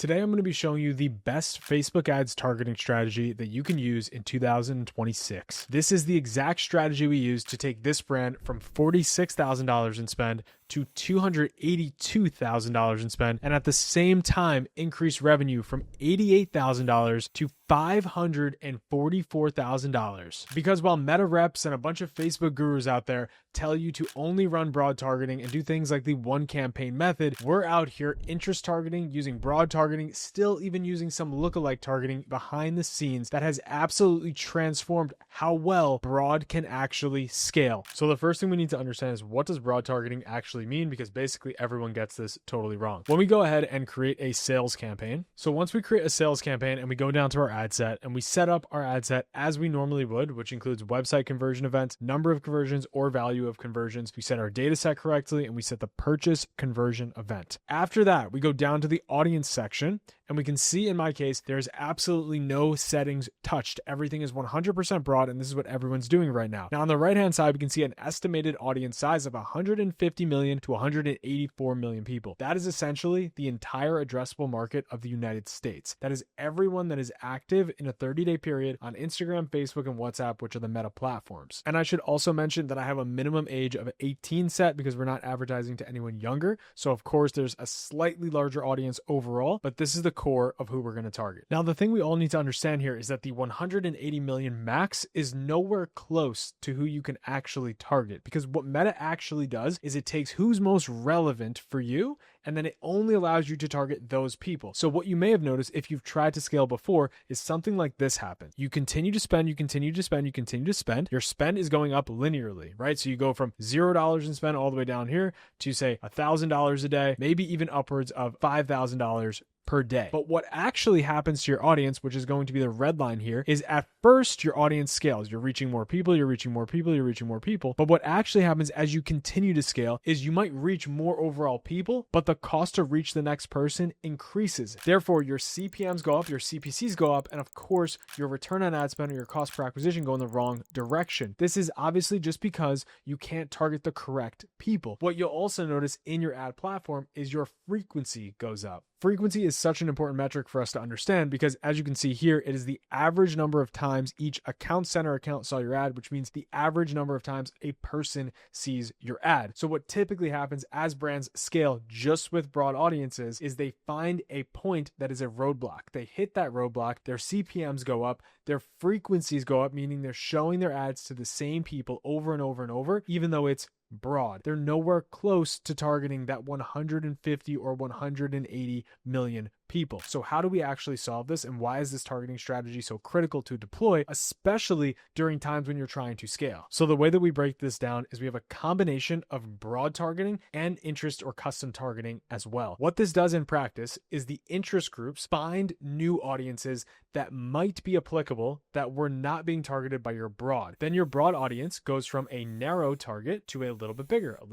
Today, I'm going to be showing you the best Facebook ads targeting strategy that you can use in 2026. This is the exact strategy we use to take this brand from $46,000 in spend to $282,000 in spend, and at the same time, increase revenue from $88,000 to $544,000. Because while meta reps and a bunch of Facebook gurus out there tell you to only run broad targeting and do things like the one campaign method, we're out here interest targeting, using broad targeting, still even using some lookalike targeting behind the scenes that has absolutely transformed how well broad can actually scale. So the first thing we need to understand is, what does broad targeting actually mean? Because basically everyone gets this totally wrong. When we go ahead and create a sales campaign, so once we create a sales campaign and we go down to our ad set and we set up our ad set as we normally would, which includes website conversion events, number of conversions or value of conversions, we set our data set correctly, and we set the purchase conversion event. After that, we go down to the audience section, and we can see in my case, there's absolutely no settings touched. Everything is 100% broad, and this is what everyone's doing right now. Now on the right-hand side, we can see an estimated audience size of 150 million to 184 million people. That is essentially the entire addressable market of the United States. That is everyone that is active in a 30-day period on Instagram, Facebook, and WhatsApp, which are the meta platforms. And I should also mention that I have a minimum age of 18 set because we're not advertising to anyone younger. So of course, there's a slightly larger audience overall, but this is the core of who we're going to target. Now, the thing we all need to understand here is that the 180 million max is nowhere close to who you can actually target, because what Meta actually does is it takes who's most relevant for you, and then it only allows you to target those people. So what you may have noticed if you've tried to scale before is something like this happen. You continue to spend, you continue to spend, you continue to spend. Your spend is going up linearly, right? So you go from $0 in spend all the way down here to say $1,000 a day, maybe even upwards of $5,000 per day. But what actually happens to your audience, which is going to be the red line here, is at first your audience scales. You're reaching more people, you're reaching more people, you're reaching more people. But what actually happens as you continue to scale is you might reach more overall people, but the cost to reach the next person increases. Therefore, your CPMs go up, your CPCs go up, and of course, your return on ad spend or your cost per acquisition go in the wrong direction. This is obviously just because you can't target the correct people. What you'll also notice in your ad platform is your frequency goes up. Frequency is such an important metric for us to understand because, as you can see here, it is the average number of times each account center account saw your ad, which means the average number of times a person sees your ad. So what typically happens as brands scale just with broad audiences is they find a point that is a roadblock. They hit that roadblock, their CPMs go up, their frequencies go up, meaning they're showing their ads to the same people over and over and over, even though it's broad. They're nowhere close to targeting that 150 or 180 million people. So how do we actually solve this, and why is this targeting strategy so critical to deploy, especially during times when you're trying to scale? So the way that we break this down is we have a combination of broad targeting and interest or custom targeting as well. What this does in practice is the interest groups find new audiences that might be applicable that were not being targeted by your broad. Then your broad audience goes from a narrow target to a little bit bigger, and a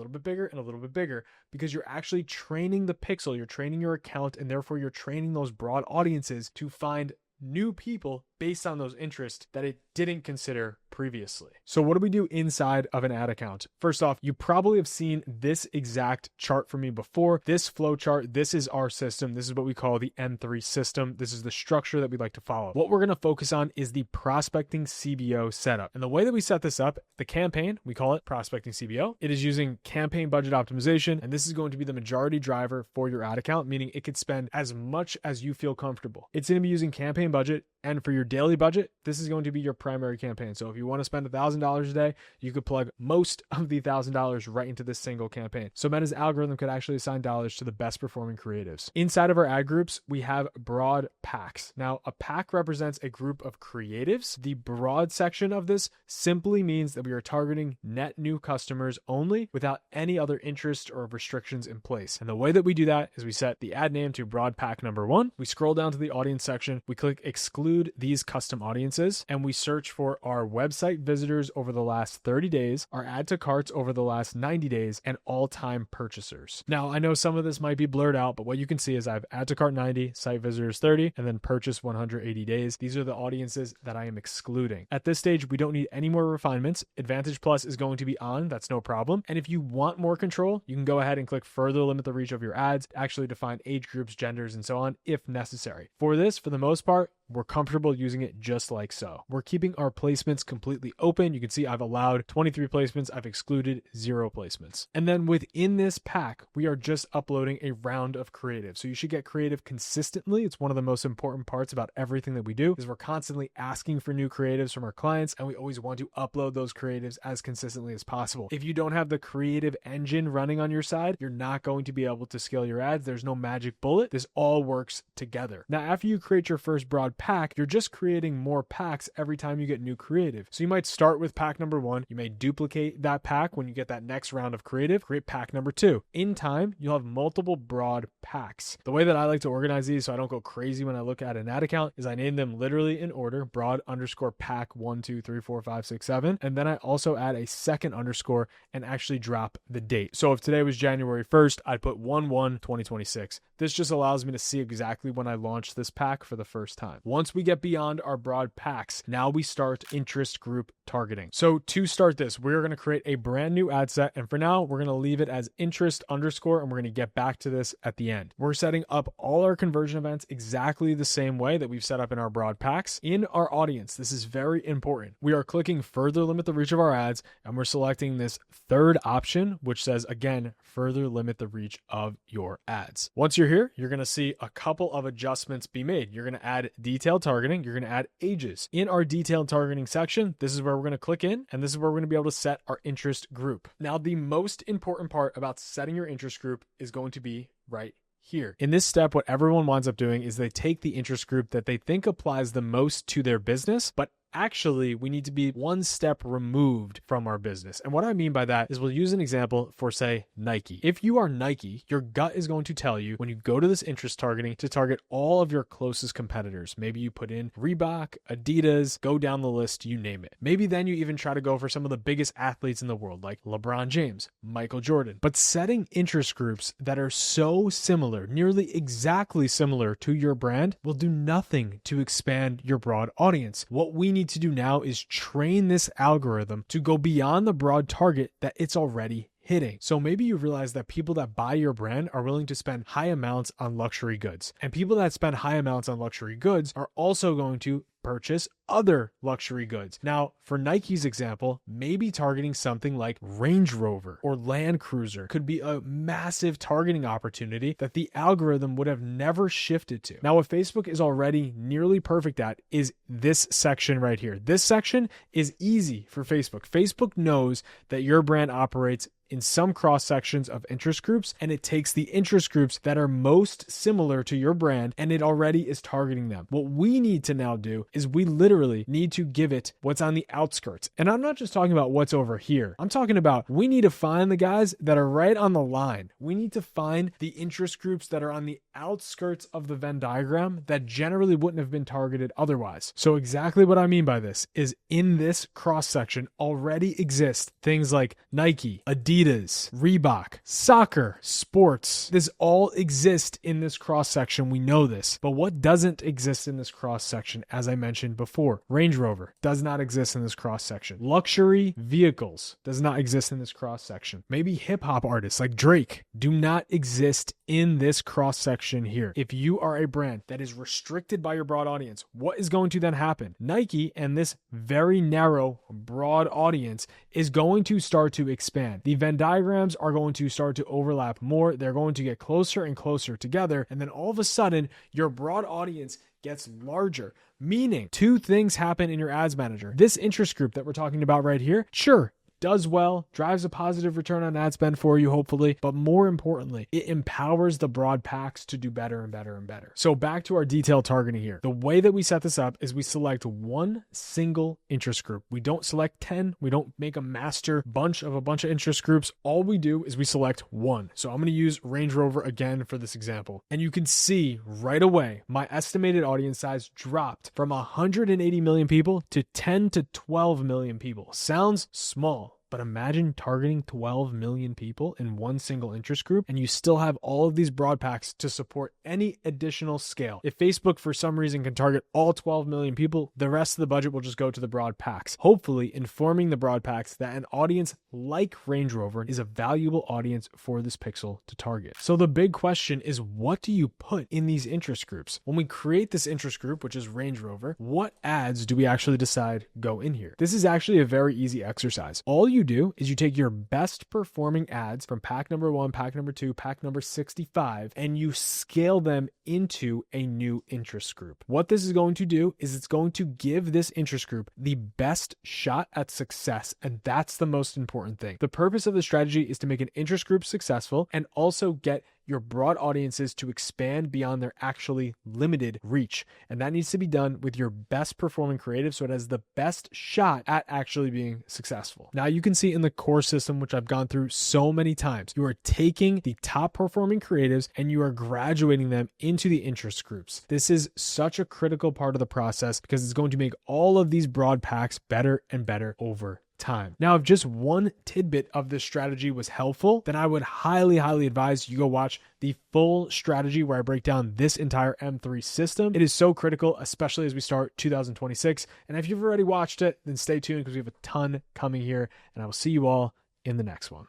little bit bigger, because you're actually training the pixel, you're training your account, and therefore you're training those broad audiences to find new people based on those interests that it didn't consider previously. So what do we do inside of an ad account? First off, you probably have seen this exact chart from me before. This flow chart, this is our system. This is what we call the N3 system. This is the structure that we like to follow. What we're going to focus on is the prospecting CBO setup. And the way that we set this up, the campaign, we call it prospecting CBO. It is using campaign budget optimization, and this is going to be the majority driver for your ad account, meaning it could spend as much as you feel comfortable. It's going to be using campaign budget, and for your daily budget, this is going to be your primary campaign. So if you want to spend $1,000 a day, you could plug most of the $1,000 right into this single campaign. So Meta's algorithm could actually assign dollars to the best performing creatives. Inside of our ad groups, we have broad packs. Now, a pack represents a group of creatives. The broad section of this simply means that we are targeting net new customers only without any other interest or restrictions in place. And the way that we do that is we set the ad name to broad pack number 1. We scroll down to the audience section. We click exclude exclude these custom audiences and we search for our website visitors over the last 30 days, our add to carts over the last 90 days, and all-time purchasers. Now, I know some of this might be blurred out, but what you can see is I have add to cart 90, site visitors 30, and then purchase 180 days. These are the audiences that I am excluding. At this stage, we don't need any more refinements. Advantage Plus is going to be on. That's no problem. And if you want more control, you can go ahead and click further limit the reach of your ads, actually define age groups, genders, and so on if necessary. For this, for the most part, we're comfortable using it just like so. We're keeping our placements completely open. You can see I've allowed 23 placements. I've excluded 0 placements. And then within this pack, we are just uploading a round of creative. So you should get creative consistently. It's one of the most important parts about everything that we do is we're constantly asking for new creatives from our clients, and we always want to upload those creatives as consistently as possible. If you don't have the creative engine running on your side, you're not going to be able to scale your ads. There's no magic bullet. This all works together. Now, after you create your first broad pack, you're just creating more packs every time you get new creative. So you might start with pack number 1. You may duplicate that pack when you get that next round of creative, create pack number 2. In time, you'll have multiple broad packs. The way that I like to organize these so I don't go crazy when I look at an ad account is I name them literally in order, broad underscore pack 1, 2, 3, 4, 5, 6, 7. And then I also add a second underscore and actually drop the date. So if today was January 1st, I'd put 1/1/2026. This just allows me to see exactly when I launched this pack for the first time. Once we get beyond our broad packs, now we start interest group targeting. So to start this, we're going to create a brand new ad set. And for now, we're going to leave it as interest underscore, and we're going to get back to this at the end. We're setting up all our conversion events exactly the same way that we've set up in our broad packs. In our audience, this is very important. We are clicking further limit the reach of our ads, and we're selecting this third option, which says, again, further limit the reach of your ads. Once you're here, you're going to see a couple of adjustments be made. You're going to add detailed targeting. You're going to add ages. In our detailed targeting section, this is where we're going to click in, and this is where we're going to be able to set our interest group. Now, the most important part about setting your interest group is going to be right here. In this step, what everyone winds up doing is they take the interest group that they think applies the most to their business, but actually, we need to be one step removed from our business. And what I mean by that is we'll use an example for, say, Nike. If you are Nike, your gut is going to tell you when you go to this interest targeting to target all of your closest competitors. Maybe you put in Reebok, Adidas, go down the list, you name it. Maybe then you even try to go for some of the biggest athletes in the world, like LeBron James, Michael Jordan. But setting interest groups that are so similar, nearly exactly similar to your brand, will do nothing to expand your broad audience. What we need to do now is train this algorithm to go beyond the broad target that it's already hitting. So maybe you realize that people that buy your brand are willing to spend high amounts on luxury goods. And people that spend high amounts on luxury goods are also going to purchase other luxury goods. Now, for Nike's example, maybe targeting something like Range Rover or Land Cruiser could be a massive targeting opportunity that the algorithm would have never shifted to. Now, what Facebook is already nearly perfect at is this section right here. This section is easy for Facebook. Facebook knows that your brand operates in some cross sections of interest groups, and it takes the interest groups that are most similar to your brand, and it already is targeting them. What we need to now do is we literally need to give it what's on the outskirts. And I'm not just talking about what's over here. I'm talking about we need to find the guys that are right on the line. We need to find the interest groups that are on the outskirts of the Venn diagram that generally wouldn't have been targeted otherwise. So exactly what I mean by this is in this cross section already exist things like Nike, Adidas, Reebok, soccer, sports. This all exists in this cross section. We know this. But what doesn't exist in this cross section, as I mentioned before? Range Rover does not exist in this cross section. Luxury vehicles does not exist in this cross section. Maybe hip hop artists like Drake do not exist in this cross section here. If you are a brand that is restricted by your broad audience, what is going to then happen? Nike and this very narrow, broad audience is going to start to expand. The Venn diagrams are going to start to overlap more. They're going to get closer and closer together. And then all of a sudden, your broad audience gets larger. Meaning, two things happen in your ads manager. This interest group that we're talking about right here, sure, does well, drives a positive return on ad spend for you, hopefully, but more importantly, it empowers the broad packs to do better and better and better. So back to our detailed targeting here. The way that we set this up is we select one single interest group. We don't select 10. We don't make a master bunch of interest groups. All we do is we select one. So I'm going to use Range Rover again for this example. And you can see right away, my estimated audience size dropped from 180 million people to 10 to 12 million people. Sounds small. But imagine targeting 12 million people in one single interest group, and you still have all of these broad packs to support any additional scale. If Facebook, for some reason, can target all 12 million people, the rest of the budget will just go to the broad packs, hopefully informing the broad packs that an audience like Range Rover is a valuable audience for this pixel to target. So the big question is, what do you put in these interest groups? When we create this interest group, which is Range Rover, what ads do we actually decide go in here? This is actually a very easy exercise. All you do is you take your best performing ads from pack number 1, pack number 2, pack number 65, and you scale them into a new interest group. What this is going to do is it's going to give this interest group the best shot at success, and that's the most important thing. The purpose of the strategy is to make an interest group successful and also get your broad audiences to expand beyond their actually limited reach. And that needs to be done with your best performing creative so it has the best shot at actually being successful. Now you can see in the core system, which I've gone through so many times, you are taking the top performing creatives and you are graduating them into the interest groups. This is such a critical part of the process because it's going to make all of these broad packs better and better over time. Now, if just one tidbit of this strategy was helpful, then I would highly advise you go watch the full strategy where I break down this entire M3 system. It is so critical, especially as we start 2026. And if you've already watched it, then stay tuned because we have a ton coming here, and I will see you all in the next one.